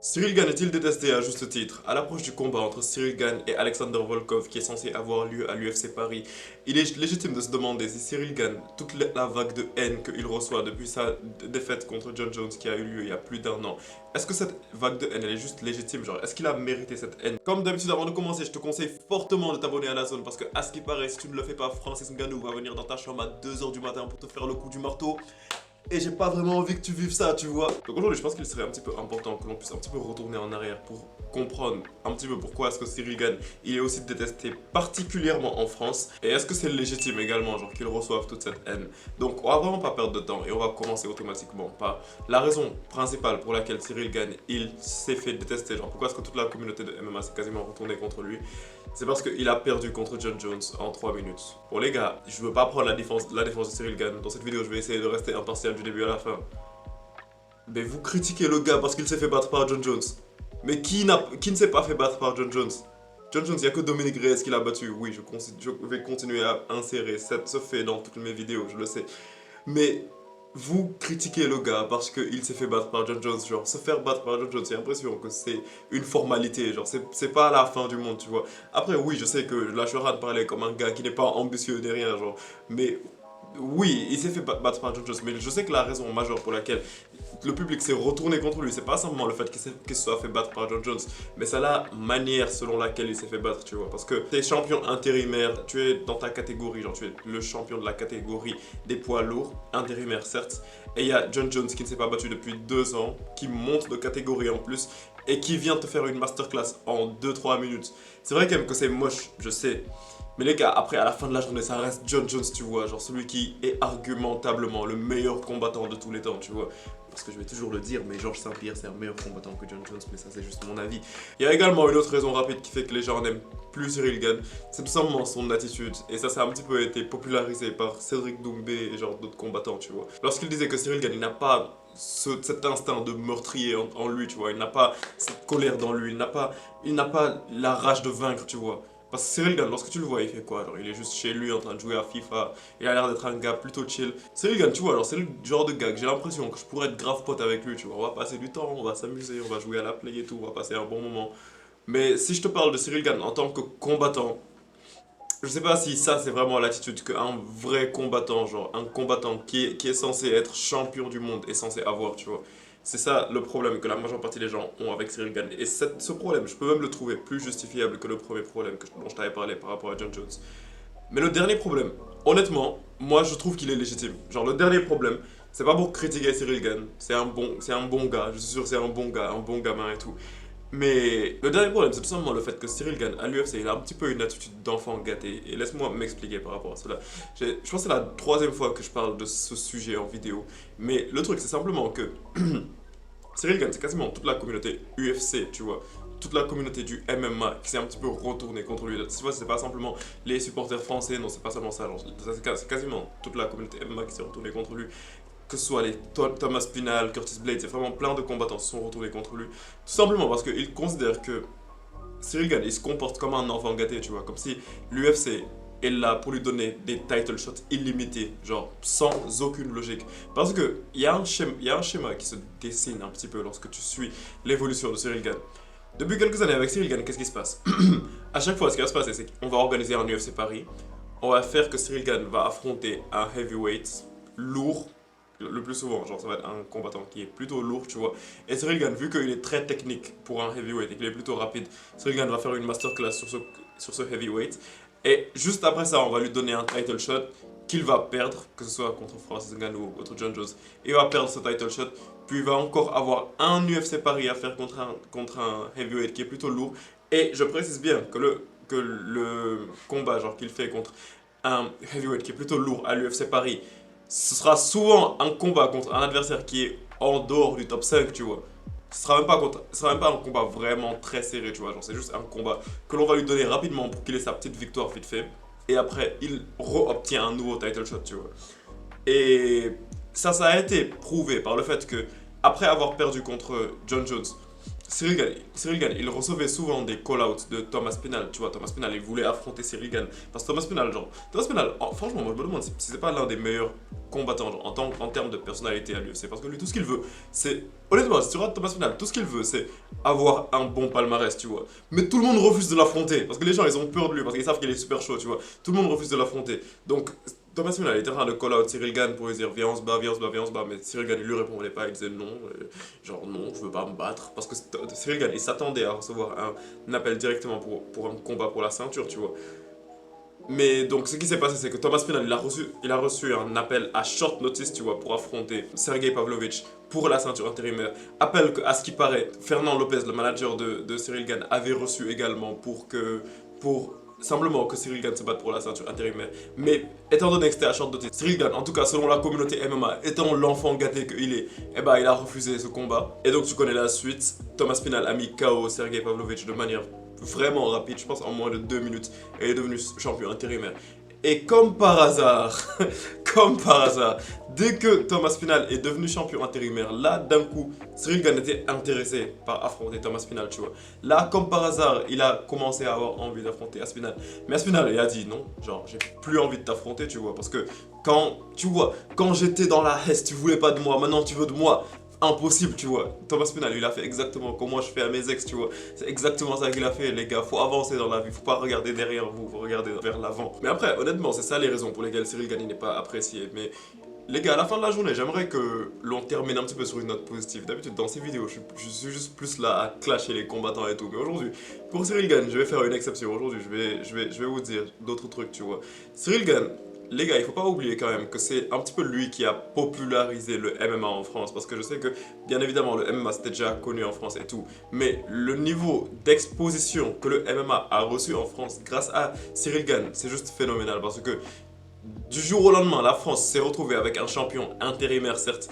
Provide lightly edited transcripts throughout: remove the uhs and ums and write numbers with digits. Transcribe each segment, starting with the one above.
Cyril Gane est-il détesté à juste titre? À l'approche du combat entre Cyril Gane et Alexander Volkov qui est censé avoir lieu à l'UFC Paris, il est légitime de se demander si Cyril Gane, toute la vague de haine qu'il reçoit depuis sa défaite contre John Jones qui a eu lieu il y a plus d'un an, est-ce que cette vague de haine elle est juste légitime? Genre, est-ce qu'il a mérité cette haine? Comme d'habitude, avant de commencer, je te conseille fortement de t'abonner à la zone parce que, à ce qui paraît, si tu ne le fais pas, Francis Ngannou va venir dans ta chambre à 2 h du matin pour te faire le coup du marteau. Et j'ai pas vraiment envie que tu vives ça, tu vois. Donc aujourd'hui, je pense qu'il serait un petit peu important que l'on puisse un petit peu retourner en arrière pour comprendre un petit peu pourquoi est-ce que Cyril Gane, il est aussi détesté particulièrement en France. Et est-ce que c'est légitime également, genre qu'il reçoive toute cette haine. Donc on va vraiment pas perdre de temps et on va commencer automatiquement par la raison principale pour laquelle Cyril Gane, il s'est fait détester. Genre pourquoi est-ce que toute la communauté de MMA s'est quasiment retournée contre lui? C'est parce qu'il a perdu contre John Jones en 3 minutes. Bon les gars, je veux pas prendre la défense de Cyril Gane. Dans cette vidéo, je vais essayer de rester impartial du début à la fin. Mais vous critiquez le gars parce qu'il s'est fait battre par John Jones. Mais qui ne s'est pas fait battre par John Jones? John Jones, il n'y a que Dominic Reyes qui l'a battu. Oui, je vais continuer à insérer ce fait dans toutes mes vidéos, je le sais. Mais vous critiquez le gars parce qu'il s'est fait battre par John Jones. Genre, se faire battre par John Jones, j'ai l'impression que c'est une formalité. Genre, c'est pas la fin du monde, tu vois. Après, oui, je sais que là, je suis en train de parler comme un gars qui n'est pas ambitieux ni rien, genre. Mais oui, il s'est fait battre par John Jones. Mais je sais que la raison majeure pour laquelle le public s'est retourné contre lui, c'est pas simplement le fait qu'il se soit fait battre par John Jones, mais c'est la manière selon laquelle il s'est fait battre, tu vois. Parce que t'es champion intérimaire, tu es dans ta catégorie, genre tu es le champion de la catégorie des poids lourds, intérimaire certes, et il y a John Jones qui ne s'est pas battu depuis 2 ans, qui monte de catégorie en plus, et qui vient te faire une masterclass en 2-3 minutes. C'est vrai quand même que c'est moche, je sais. Mais les gars, après, à la fin de la journée, ça reste John Jones, tu vois. Genre celui qui est argumentablement le meilleur combattant de tous les temps, tu vois. Parce que je vais toujours le dire, mais Georges Saint-Pierre, c'est un meilleur combattant que John Jones, mais ça, c'est juste mon avis. Il y a également une autre raison rapide qui fait que les gens n'aiment plus Cyril Gane. C'est tout simplement son attitude. Et ça a un petit peu été popularisé par Cédric Doumbé et genre d'autres combattants, tu vois. Lorsqu'il disait que Cyril Gane, il n'a pas cet instinct de meurtrier en lui, tu vois. Il n'a pas cette colère dans lui. Il n'a pas la rage de vaincre, tu vois. Parce que Cyril Gane, lorsque tu le vois, il fait quoi? Genre, il est juste chez lui en train de jouer à FIFA. Il a l'air d'être un gars plutôt chill. Cyril Gane, tu vois, alors c'est le genre de gars que j'ai l'impression que je pourrais être grave pote avec lui, tu vois. On va passer du temps, on va s'amuser, on va jouer à la play et tout, on va passer un bon moment. Mais si je te parle de Cyril Gane en tant que combattant, je sais pas si ça c'est vraiment l'attitude qu'un vrai combattant, genre un combattant qui est censé être champion du monde est censé avoir, tu vois. C'est ça le problème que la majeure partie des gens ont avec Cyril Gane. Et ce problème, je peux même le trouver plus justifiable que le premier problème dont je t'avais parlé par rapport à John Jones. Mais le dernier problème, honnêtement, moi je trouve qu'il est légitime. Genre le dernier problème, c'est pas pour critiquer Cyril Gane, c'est un bon gars, je suis sûr que c'est un bon gars, un bon gamin et tout. Mais le dernier problème, c'est tout simplement le fait que Cyril Gane à l'UFC, il a un petit peu une attitude d'enfant gâté. Et laisse-moi m'expliquer par rapport à cela. Je pense que c'est la troisième fois que je parle de ce sujet en vidéo. Mais le truc, c'est simplement que Cyril Gane, c'est quasiment toute la communauté UFC, tu vois. Toute la communauté du MMA qui s'est un petit peu retournée contre lui. Tu vois, c'est pas simplement les supporters français, non, c'est pas seulement ça. C'est quasiment toute la communauté MMA qui s'est retournée contre lui, que ce soit les Thomas Pinal, Curtis Blade, c'est vraiment plein de combattants qui se sont retournés contre lui. Tout simplement parce qu'ils considèrent que Cyril Gane, il se comporte comme un enfant gâté, tu vois. Comme si l'UFC est là pour lui donner des title shots illimités, genre sans aucune logique. Parce que il y a un schéma qui se dessine un petit peu lorsque tu suis l'évolution de Cyril Gane. Depuis quelques années avec Cyril Gane, qu'est-ce qui se passe? À chaque fois, ce qui va se passer, c'est qu'on va organiser un UFC Paris. On va faire que Cyril Gane va affronter un heavyweight lourd, le plus souvent, genre ça va être un combattant qui est plutôt lourd, tu vois. Et Cyril Gane, vu qu'il est très technique pour un heavyweight et qu'il est plutôt rapide, Cyril Gane va faire une masterclass sur ce heavyweight. Et juste après ça, on va lui donner un title shot qu'il va perdre, que ce soit contre Francis Ngannou ou contre John Jones. Il va perdre ce title shot, puis il va encore avoir un UFC Paris à faire contre un heavyweight qui est plutôt lourd. Et je précise bien que le combat genre qu'il fait contre un heavyweight qui est plutôt lourd à l'UFC Paris, ce sera souvent un combat contre un adversaire qui est en dehors du top 5, tu vois. Ce sera même pas un combat vraiment très serré, tu vois. Genre, c'est juste un combat que l'on va lui donner rapidement pour qu'il ait sa petite victoire vite fait. Et après, il re-obtient un nouveau title shot, tu vois. Et ça a été prouvé par le fait que, après avoir perdu contre John Jones, Cyril Gane, il recevait souvent des call-outs de Thomas Pinal. Tu vois, Thomas Pinal, il voulait affronter Cyril Gane. Parce que Thomas Pinal, franchement, moi je me demande si c'est pas l'un des meilleurs combattants genre, en termes de personnalité à l'UFC. Parce que lui, tout ce qu'il veut, c'est. Honnêtement, si tu regardes Thomas Pinal, tout ce qu'il veut, c'est avoir un bon palmarès, tu vois. Mais tout le monde refuse de l'affronter. Parce que les gens, ils ont peur de lui. Parce qu'ils savent qu'il est super chaud, tu vois. Tout le monde refuse de l'affronter. Donc, Thomas Pinal était en train de call out Cyril Gane pour lui dire viens on se bat, viens on se bat, viens on se bat. Mais Cyril Gane, il lui répondait pas. Il disait non. Genre non, je veux pas me battre. Parce que Cyril Gane, il s'attendait à recevoir un appel directement pour un combat pour la ceinture, tu vois. Mais donc ce qui s'est passé, c'est que Thomas Pinal, il a reçu un appel à short notice, tu vois, pour affronter Sergei Pavlovich pour la ceinture intérimaire. Appel que, à ce qui paraît, Fernand Lopez, le manager de Cyril Gane, avait reçu également pour simplement que Cyril Gane se batte pour la ceinture intérimaire. Mais étant donné que c'était à short notice, Cyril Gane, en tout cas selon la communauté MMA, étant l'enfant gâté qu'il est, eh ben, il a refusé ce combat. Et donc tu connais la suite, Thomas Pinal a mis KO Sergei Pavlovich de manière vraiment rapide, je pense en moins de 2 minutes, et il est devenu champion intérimaire. Et comme par hasard, comme par hasard, dès que Thomas Pinal est devenu champion intérimaire, là d'un coup, Cyril Gane était intéressé par affronter Thomas Pinal, tu vois. Là, comme par hasard, il a commencé à avoir envie d'affronter Aspinal. Mais Aspinal, il a dit non, genre, j'ai plus envie de t'affronter, tu vois, parce que tu vois, quand j'étais dans la Hesse, tu voulais pas de moi, maintenant tu veux de moi. Impossible, tu vois. Thomas Pinal, il a fait exactement comme moi je fais à mes ex, tu vois. C'est exactement ça qu'il a fait, les gars. Faut avancer dans la vie, faut pas regarder derrière vous, faut regarder vers l'avant. Mais après, honnêtement, c'est ça les raisons pour lesquelles Cyril Gane n'est pas apprécié. Mais les gars, à la fin de la journée, j'aimerais que l'on termine un petit peu sur une note positive. D'habitude, dans ces vidéos, je suis juste plus là à clasher les combattants et tout. Mais aujourd'hui, pour Cyril Gane, je vais faire une exception. Aujourd'hui, je vais vous dire d'autres trucs, tu vois. Cyril Gane, les gars, il faut pas oublier quand même que c'est un petit peu lui qui a popularisé le MMA en France. Parce que je sais que, bien évidemment, le MMA c'était déjà connu en France et tout. Mais le niveau d'exposition que le MMA a reçu en France grâce à Cyril Gane, c'est juste phénoménal. Parce que du jour au lendemain, la France s'est retrouvée avec un champion intérimaire, certes.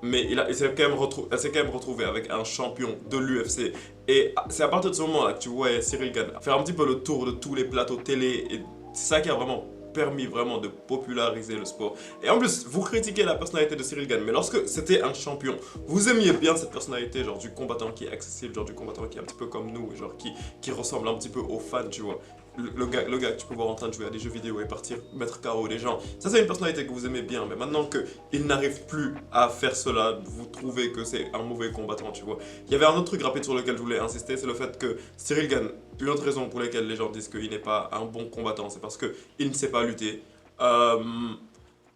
Mais elle s'est quand même retrouvée avec un champion de l'UFC. Et c'est à partir de ce moment-là que tu vois Cyril Gane faire un petit peu le tour de tous les plateaux télé. Et c'est ça qui a vraiment permis vraiment de populariser le sport. Et en plus, vous critiquez la personnalité de Cyril Gane, mais lorsque c'était un champion, vous aimiez bien cette personnalité, genre du combattant qui est accessible, genre du combattant qui est un petit peu comme nous, genre qui ressemble un petit peu aux fans, tu vois. Le gars que tu peux voir en train de jouer à des jeux vidéo et partir mettre KO des gens. Ça, c'est une personnalité que vous aimez bien, mais maintenant qu'il n'arrive plus à faire cela, vous trouvez que c'est un mauvais combattant, tu vois. Il y avait un autre truc rapide sur lequel je voulais insister, c'est le fait que Cyril Gane, une autre raison pour laquelle les gens disent qu'il n'est pas un bon combattant, c'est parce qu'il ne sait pas lutter. Euh,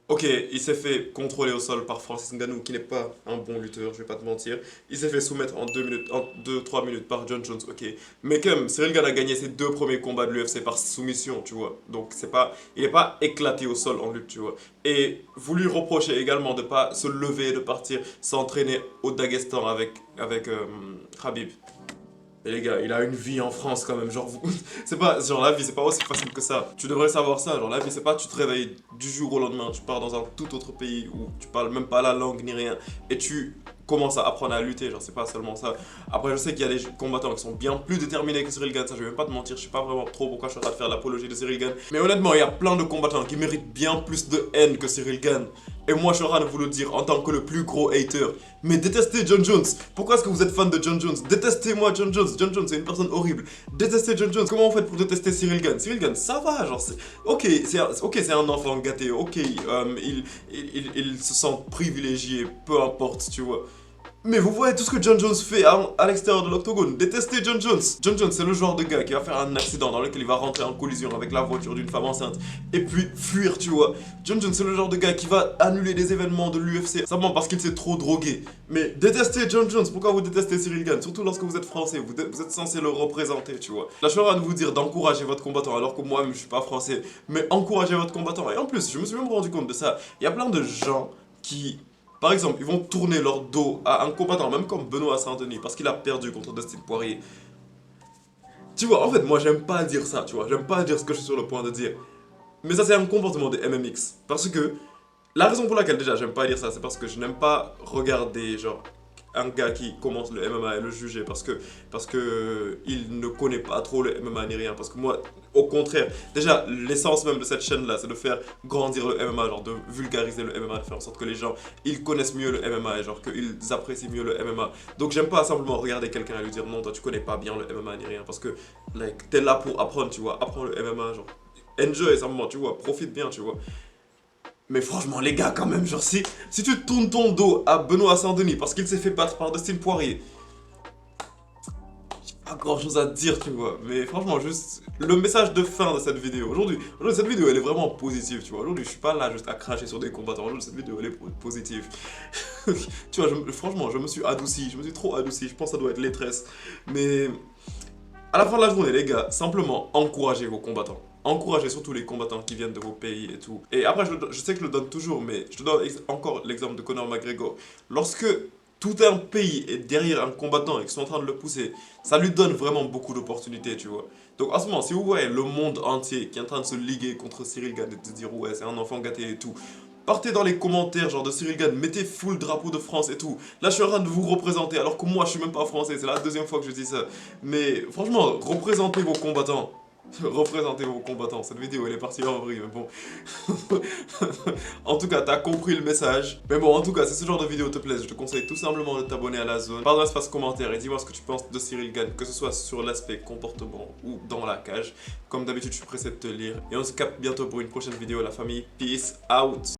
Ok, il s'est fait contrôler au sol par Francis Ngannou, qui n'est pas un bon lutteur, je vais pas te mentir. Il s'est fait soumettre en 2 minutes, en 2-3 minutes par John Jones, ok. Mais quand même, Cyril Gane a gagné ses 2 premiers combats de l'UFC par soumission, tu vois. Donc il n'est pas éclaté au sol en lutte, tu vois. Et vous lui reprochez également de pas se lever, de partir s'entraîner au Daghestan avec Khabib. Et les gars, il a une vie en France quand même, genre c'est pas, genre la vie c'est pas aussi facile que ça. Tu devrais savoir ça, genre la vie c'est pas tu te réveilles du jour au lendemain, tu pars dans un tout autre pays où tu parles même pas la langue ni rien et tu commences à apprendre à lutter, genre c'est pas seulement ça. Après je sais qu'il y a des combattants qui sont bien plus déterminés que Cyril Gane, ça je vais même pas te mentir, je sais pas vraiment trop pourquoi je suis en train de faire l'apologie de Cyril Gane. Mais honnêtement, il y a plein de combattants qui méritent bien plus de haine que Cyril Gane. Et moi je suis en train de vous le dire en tant que le plus gros hater. Mais détestez John Jones. Pourquoi est-ce que vous êtes fan de John Jones? Détestez-moi John Jones. John Jones c'est une personne horrible. Détestez John Jones. Comment vous faites pour détester Cyril Gane? Cyril Gane ça va, genre ok, c'est un enfant gâté, ok, il se sent privilégié, peu importe, tu vois. Mais vous voyez tout ce que John Jones fait à l'extérieur de l'octogone. Détestez John Jones. John Jones, c'est le genre de gars qui va faire un accident dans lequel il va rentrer en collision avec la voiture d'une femme enceinte et puis fuir, tu vois. John Jones, c'est le genre de gars qui va annuler des événements de l'UFC simplement parce qu'il s'est trop drogué. Mais détestez John Jones. Pourquoi vous détestez Cyril Gane? Surtout lorsque vous êtes français, vous êtes censé le représenter, tu vois. Là, je suis en train de vous dire d'encourager votre combattant alors que moi-même je suis pas français. Mais encouragez votre combattant. Et en plus, je me suis même rendu compte de ça. Il y a plein de gens qui par exemple, ils vont tourner leur dos à un combattant, même comme Benoît Saint-Denis, parce qu'il a perdu contre Dustin Poirier. Tu vois, en fait, moi, j'aime pas dire ça, tu vois. J'aime pas dire ce que je suis sur le point de dire. Mais ça, c'est un comportement des MMX. Parce que, la raison pour laquelle, déjà, j'aime pas dire ça, c'est parce que je n'aime pas regarder, genre, un gars qui commence le MMA et le juger parce que il ne connaît pas trop le MMA ni rien. Parce que moi, au contraire, déjà, l'essence même de cette chaîne-là, c'est de faire grandir le MMA, genre de vulgariser le MMA, de faire en sorte que les gens, ils connaissent mieux le MMA et genre qu'ils apprécient mieux le MMA. Donc j'aime pas simplement regarder quelqu'un et lui dire non, toi tu connais pas bien le MMA ni rien. Parce que, like, t'es là pour apprendre, tu vois, apprends le MMA, genre, enjoy simplement, tu vois, profite bien, tu vois. Mais franchement, les gars, quand même, genre, si tu tournes ton dos à Benoît Saint-Denis parce qu'il s'est fait battre par Dustin Poirier, j'ai pas grand chose à te dire, tu vois. Mais franchement, juste le message de fin de cette vidéo. Aujourd'hui, cette vidéo, elle est vraiment positive, tu vois. Aujourd'hui, je suis pas là juste à cracher sur des combattants. Aujourd'hui, cette vidéo, elle est positive. Tu vois, franchement, je me suis adouci, je me suis trop adouci. Je pense que ça doit être les Mais à la fin de la journée, les gars, simplement encouragez vos combattants. Encouragez surtout les combattants qui viennent de vos pays et tout. Et après, je sais que je le donne toujours, mais je te donne encore l'exemple de Conor McGregor. Lorsque tout un pays est derrière un combattant et qu'ils sont en train de le pousser, ça lui donne vraiment beaucoup d'opportunités, tu vois. Donc en ce moment, si vous voyez le monde entier qui est en train de se liguer contre Cyril Gane et de se dire ouais, c'est un enfant gâté et tout, partez dans les commentaires genre de Cyril Gane, mettez full drapeau de France et tout. Là, je suis en train de vous représenter alors que moi, je suis même pas français. C'est la deuxième fois que je dis ça. Mais franchement, représentez vos combattants. Représentez vos combattants. Cette vidéo, elle est partie en vrille, mais bon. En tout cas, t'as compris le message. Mais bon, en tout cas, si ce genre de vidéo te plaît, je te conseille tout simplement de t'abonner à la zone. Parle dans l'espace commentaire et dis-moi ce que tu penses de Cyril Gane, que ce soit sur l'aspect comportement ou dans la cage. Comme d'habitude, je suis pressé de te lire. Et on se capte bientôt pour une prochaine vidéo, la famille. Peace out.